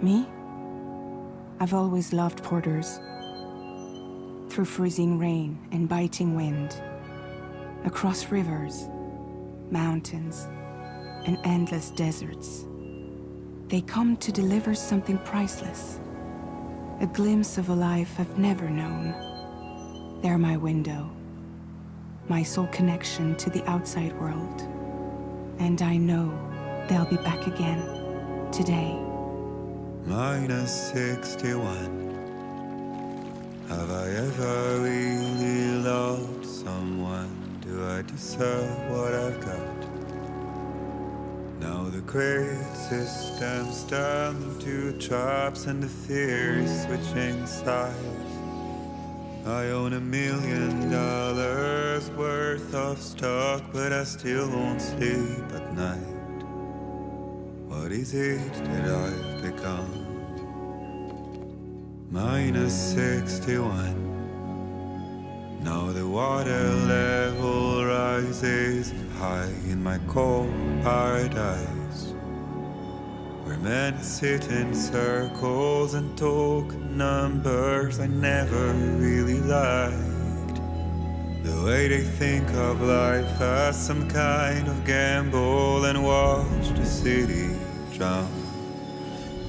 Me? I've always loved porters. Through freezing rain and biting wind, across rivers, mountains, and endless deserts, they come to deliver something priceless, a glimpse of a life I've never known. They're my window, my sole connection to the outside world. And I know they'll be back again, today. -61. Have I ever really loved someone? Do I deserve what I've got? Now the great systems turn into traps and the fear is switching sides. I own $1 million worth of stock, but I still won't sleep at night. What is it that I've become? -61. Now the water level rises high in my cold paradise, where men sit in circles and talk numbers I never really liked. The way they think of life as some kind of gamble and watch the city drown.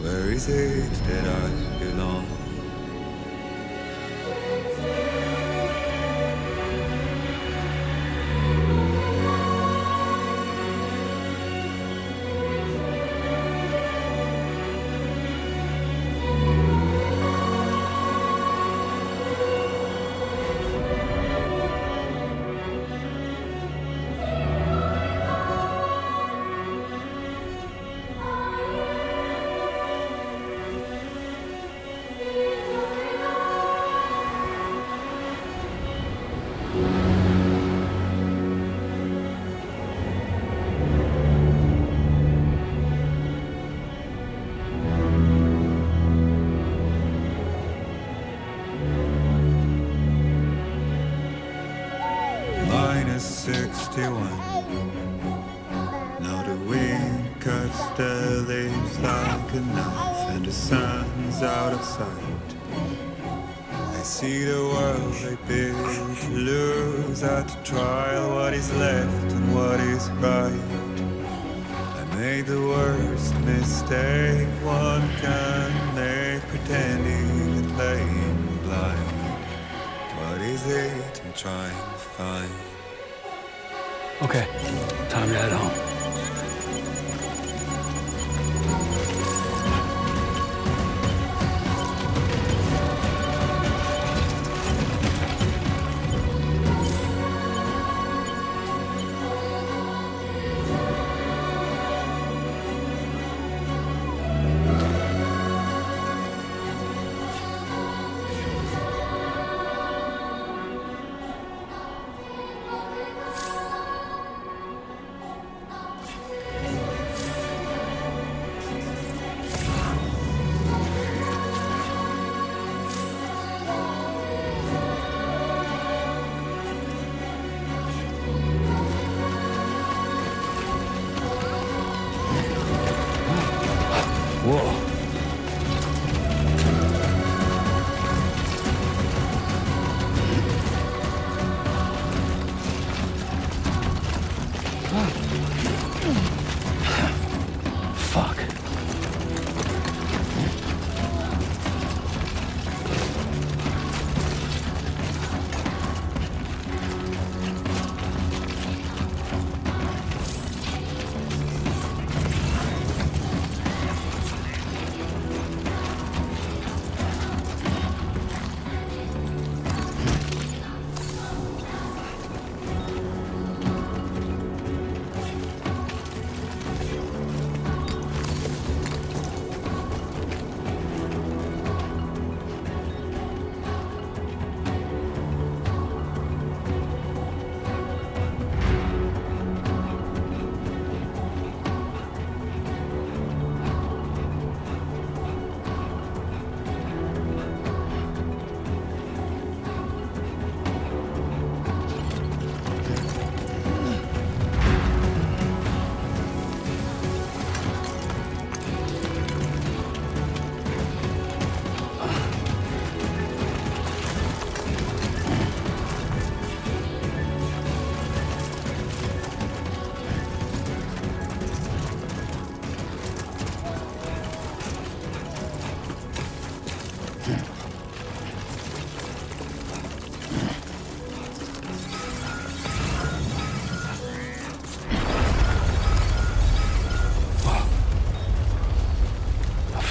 Where is it that I belong? -61. Now the wind cuts the leaves like a knife and the sun's out of sight. I see the world I built to lose at the trial, what is left and what is right. I made the worst mistake one can make, pretending and playing blind. What is it I'm trying to find? Okay, time to head home. Whoa. Fuck.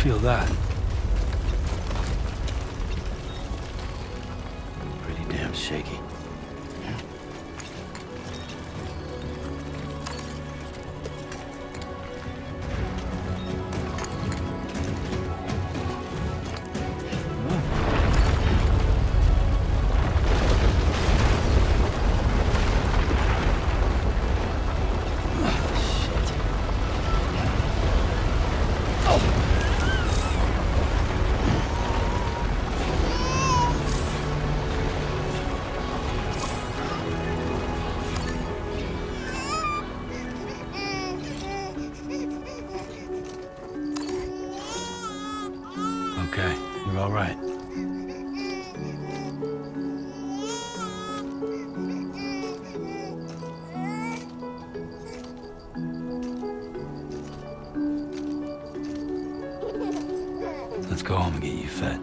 feel that? Pretty damn shaky. Okay, you're all right. Let's go home and get you fed.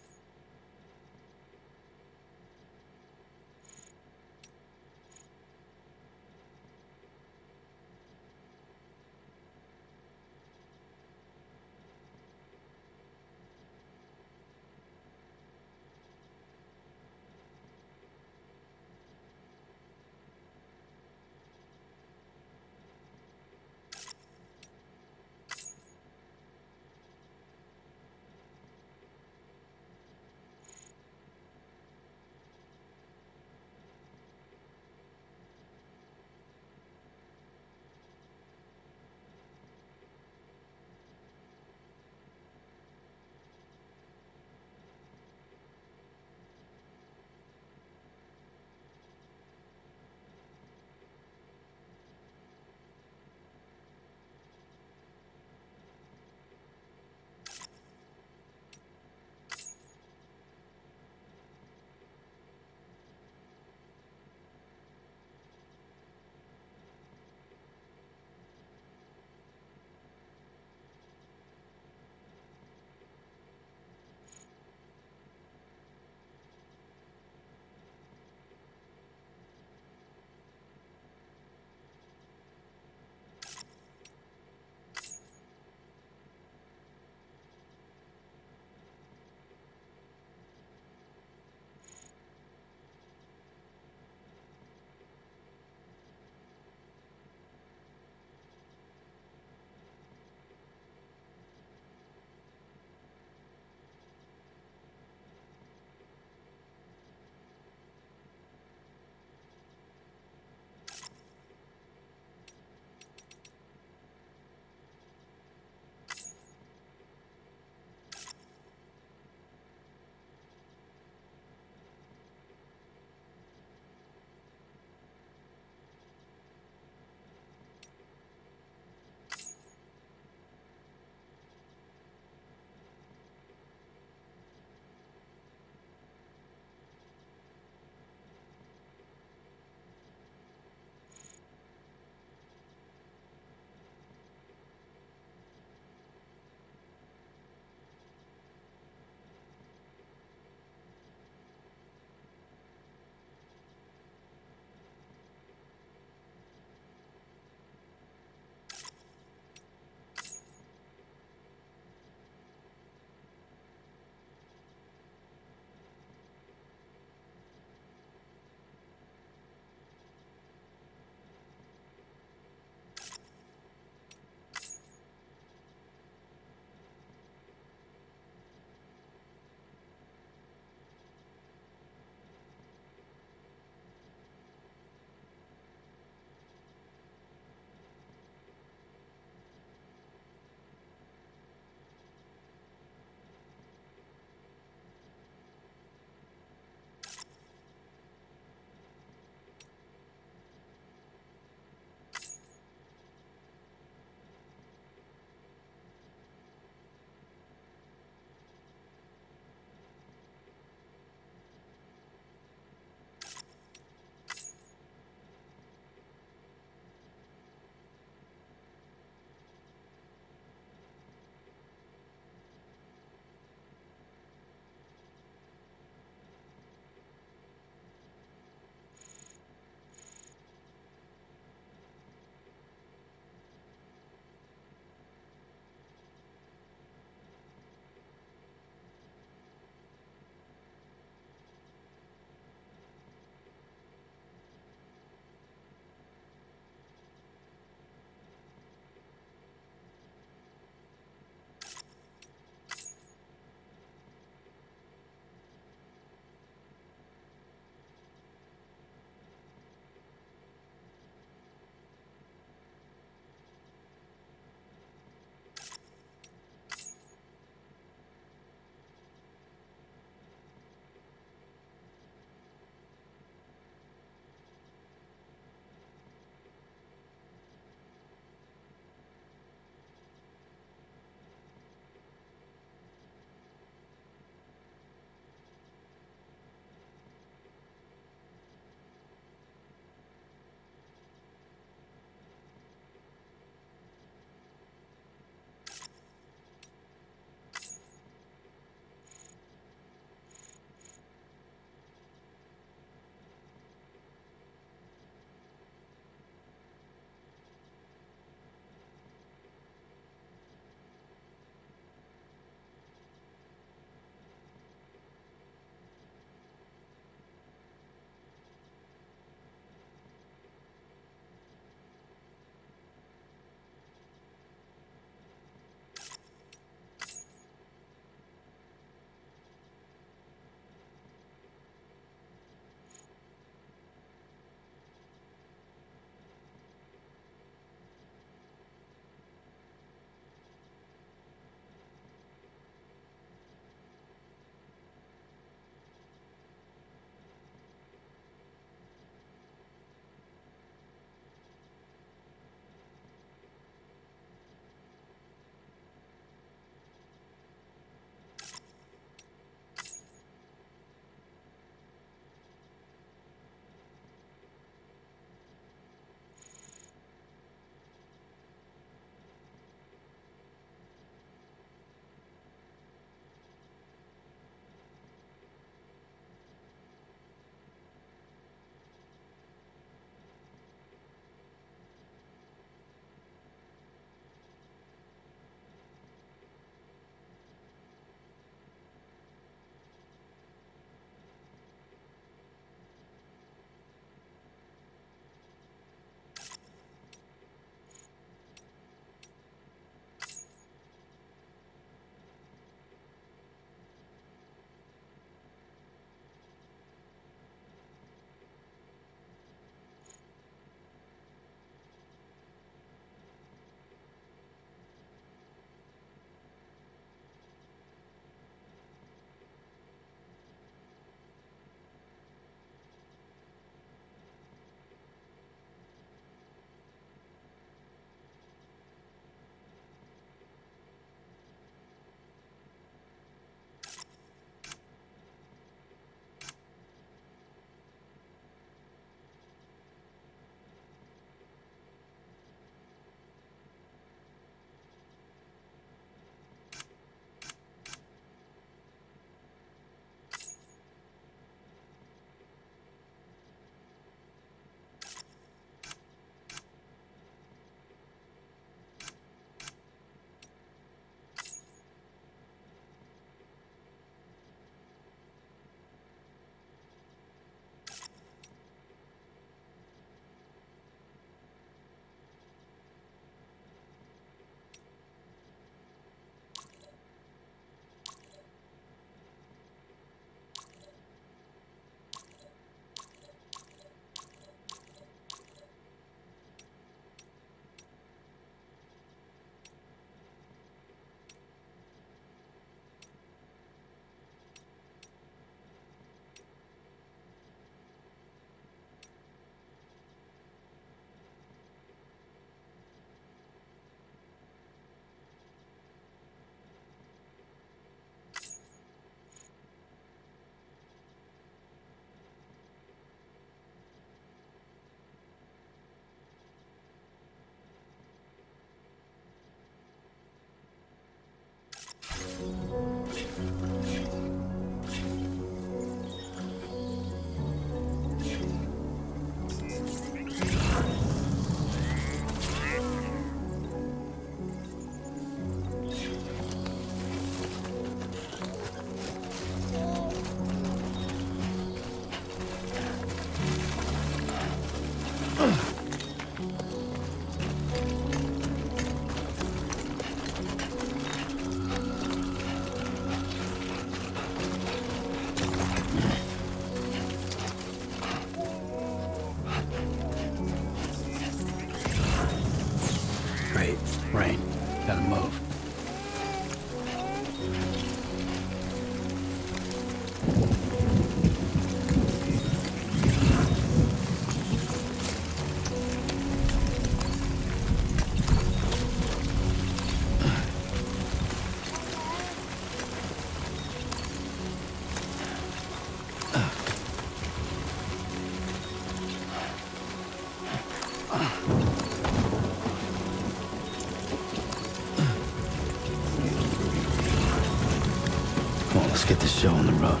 show on the road.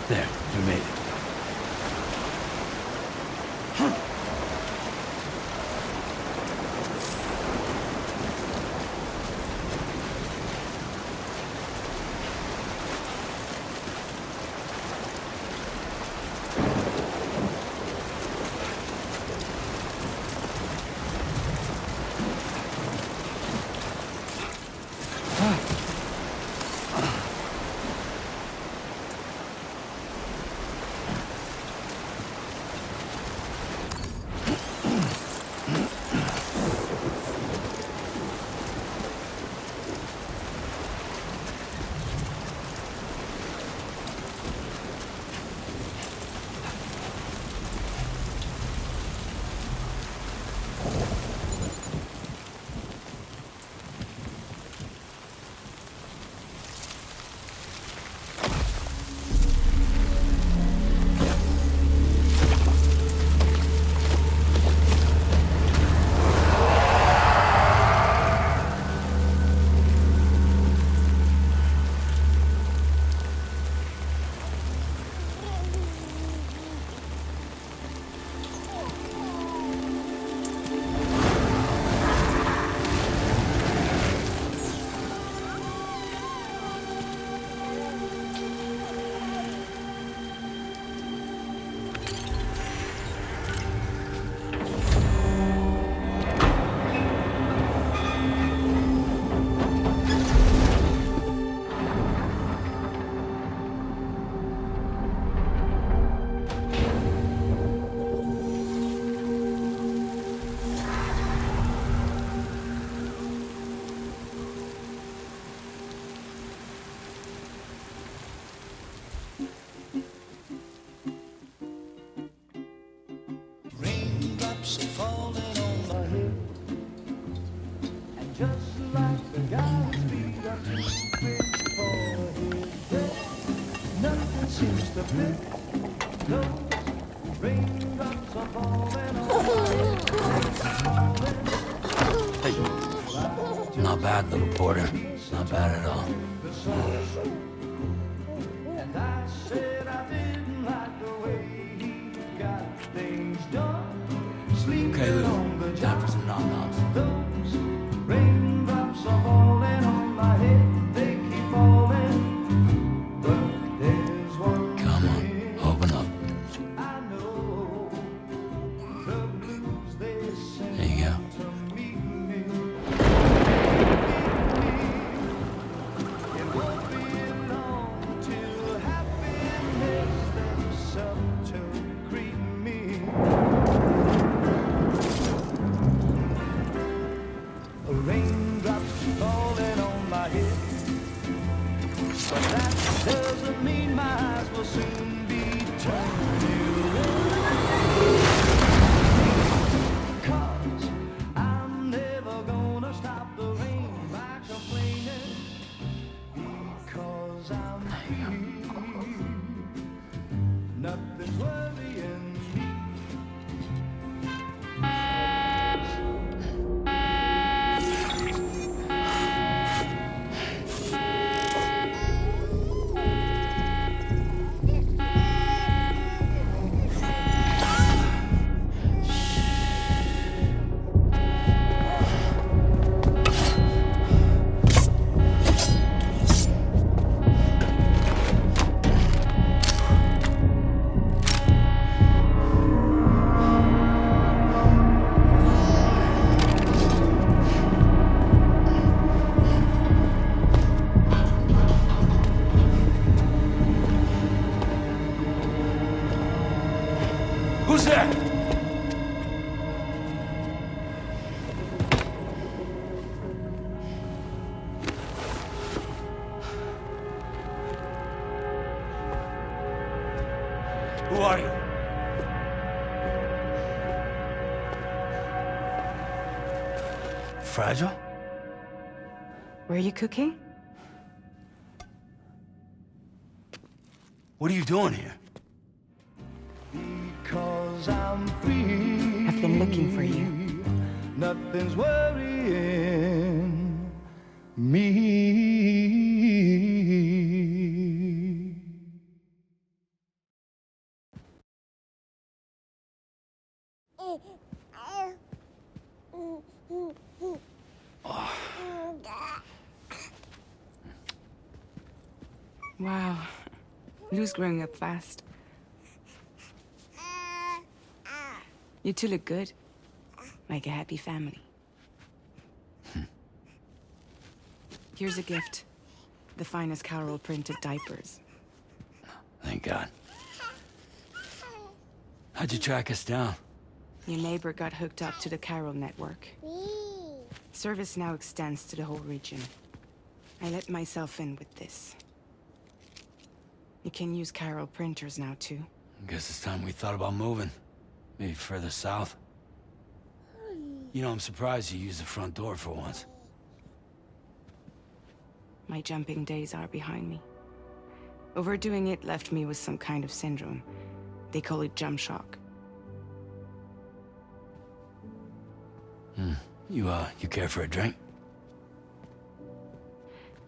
There, we made it. seems to fit. Those raindrops are falling on my head. Hey. Not bad, little porter. Not bad at all. And I said I didn't like the way he got things done. Sleeping Okay, Lou. on the Time job. for some nom-noms. Those raindrops are falling on my head. They keep falling. But there's one Come on, thing open up. I know. The blues they send There you go. to meet me. It won't be long till happiness steps up to greet me. Raindrops falling on my head, but that doesn't mean my eyes will soon be turning red. 'Cause I'm never gonna stop the rain by complaining, because I'm free. Nothing's worrying me. Who's there? Who are you? Fragile? Were you cooking? What are you doing here? Because I'm free. I've been looking for you. Nothing's worrying me. Wow. Lou's growing up fast. You two look good. Like a happy family. Here's a gift. The finest Carol printed diapers. Thank God. How'd you track us down? Your neighbor got hooked up to the Carol network. Service now extends to the whole region. I let myself in with this. You can use Carol printers now, too. Guess it's time we thought about moving. Maybe further south. You know, I'm surprised you used the front door for once. My jumping days are behind me. Overdoing it left me with some kind of syndrome. They call it jump shock. You care for a drink?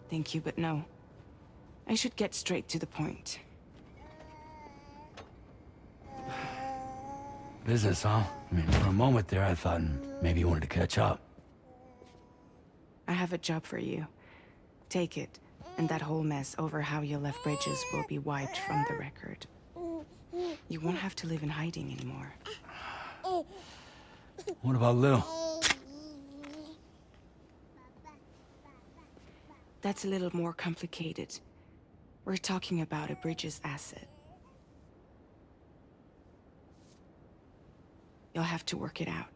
Thank you, but no. I should get straight to the point. Business, huh? I mean, for a moment there, I thought maybe you wanted to catch up. I have a job for you. Take it, and that whole mess over how you left Bridges will be wiped from the record. You won't have to live in hiding anymore. What about Lou? That's a little more complicated. We're talking about a Bridges asset. You'll have to work it out.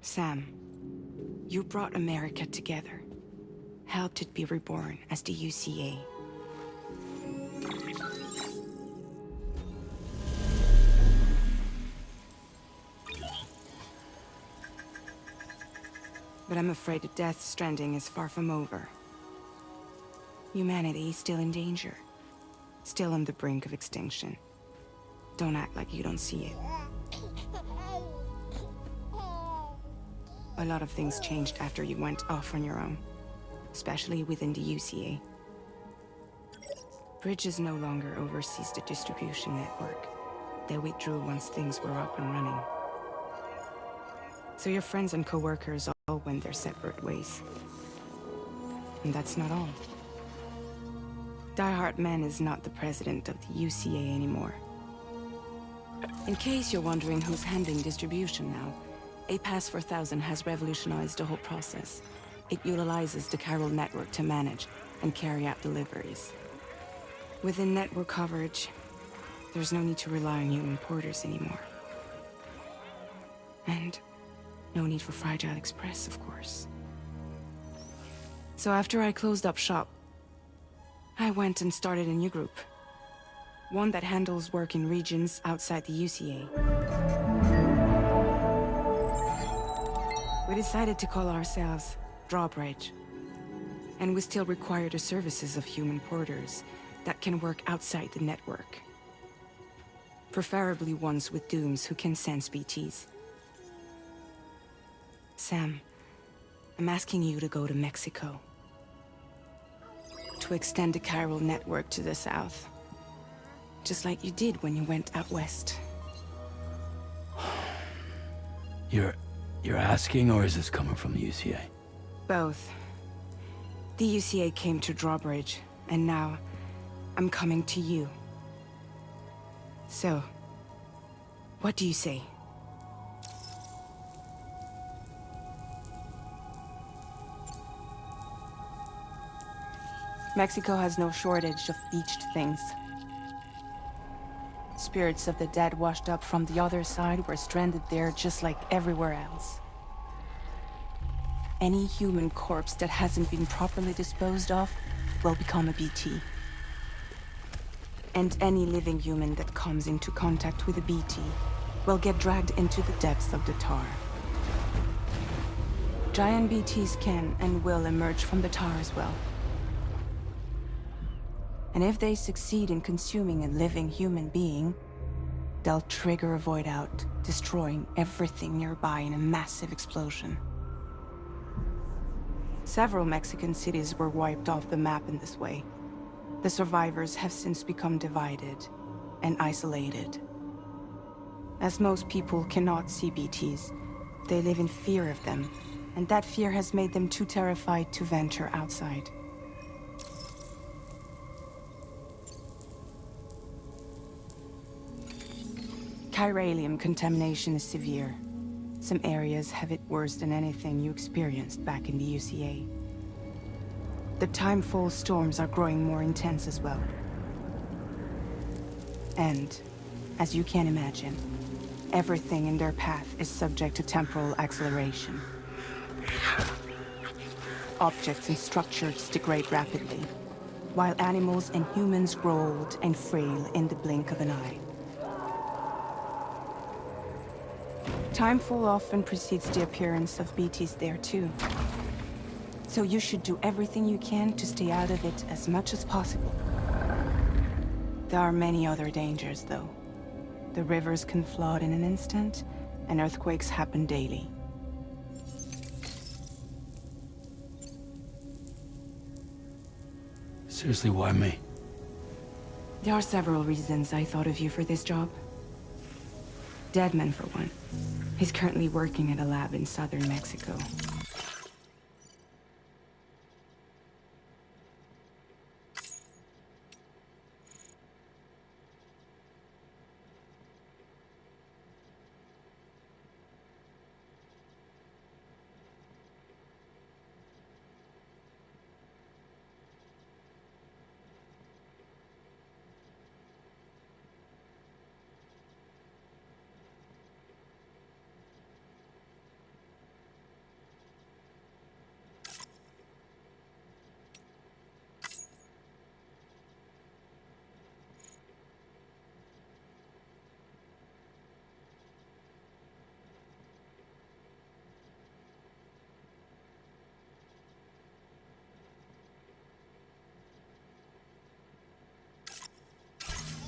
Sam, you brought America together. Helped it be reborn as the UCA. But I'm afraid the Death Stranding is far from over. Humanity is still in danger. Still on the brink of extinction. Don't act like you don't see it. A lot of things changed after you went off on your own, especially within the UCA. Bridges no longer oversees the distribution network. They withdrew once things were up and running. So your friends and co-workers all went their separate ways. And that's not all. Die Hard Man is not the president of the UCA anymore. In case you're wondering who's handling distribution now, A Pass 4000 has revolutionized the whole process. It utilizes the Chiral network to manage and carry out deliveries. Within network coverage, there's no need to rely on human porters anymore. And no need for Fragile Express, of course. So after I closed up shop, I went and started a new group. One that handles work in regions outside the UCA. We decided to call ourselves Drawbridge. And we still require the services of human porters that can work outside the network. Preferably ones with dooms who can sense BTs. Sam, I'm asking you to go to Mexico. To extend the Chiral network to the south. Just like you did when you went out west. You're asking, or is this coming from the UCA? Both. The UCA came to Drawbridge, and now I'm coming to you. So, what do you say? Mexico has no shortage of beached things. Spirits of the dead washed up from the other side were stranded there just like everywhere else. Any human corpse that hasn't been properly disposed of will become a BT. And any living human that comes into contact with a BT will get dragged into the depths of the tar. Giant BTs can and will emerge from the tar as well. And if they succeed in consuming a living human being, they'll trigger a void out, destroying everything nearby in a massive explosion. Several Mexican cities were wiped off the map in this way. The survivors have since become divided and isolated. As most people cannot see BTs, they live in fear of them, and that fear has made them too terrified to venture outside. Chiralium contamination is severe. Some areas have it worse than anything you experienced back in the UCA. The timefall storms are growing more intense as well. And, as you can imagine, everything in their path is subject to temporal acceleration. Objects and structures degrade rapidly, while animals and humans grow old and frail in the blink of an eye. Timefall often precedes the appearance of BTs there too. So you should do everything you can to stay out of it as much as possible. There are many other dangers though. The rivers can flood in an instant, and earthquakes happen daily. Seriously, why me? There are several reasons I thought of you for this job. Deadman for one. He's currently working at a lab in southern Mexico.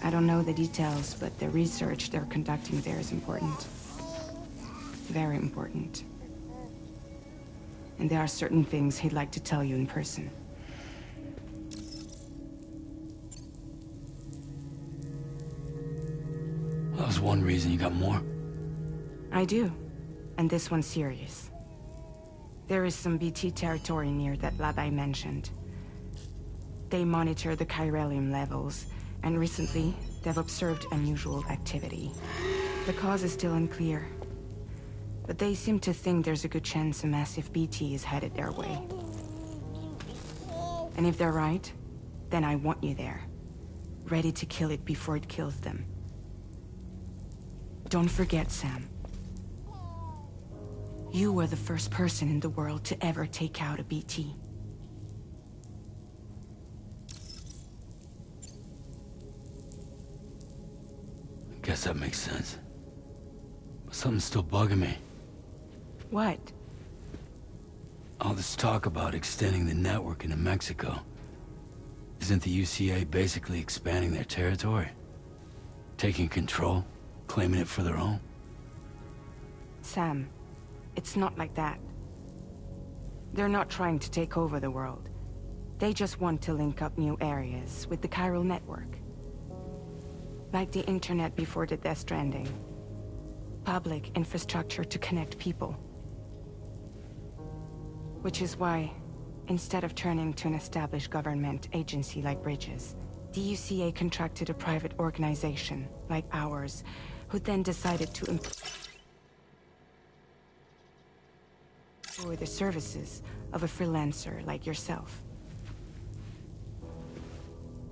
I don't know the details, but the research they're conducting there is important. Very important. And there are certain things he'd like to tell you in person. That was one reason. You got more? I do. And this one's serious. There is some BT territory near that lab I mentioned. They monitor the chiralium levels, and recently, they've observed unusual activity. The cause is still unclear, but they seem to think there's a good chance a massive BT is headed their way. And if they're right, then I want you there, ready to kill it before it kills them. Don't forget, Sam. You were the first person in the world to ever take out a BT. Guess that makes sense. But something's still bugging me. What? All this talk about extending the network into Mexico. Isn't the UCA basically expanding their territory? Taking control? Claiming it for their own? Sam, it's not like that. They're not trying to take over the world. They just want to link up new areas with the chiral network. Like the internet before the Death Stranding. Public infrastructure to connect people. Which is why, instead of turning to an established government agency like Bridges, the UCA contracted a private organization, like ours, who then decided to employ the services of a freelancer like yourself.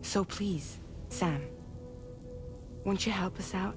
So please, Sam, won't you help us out?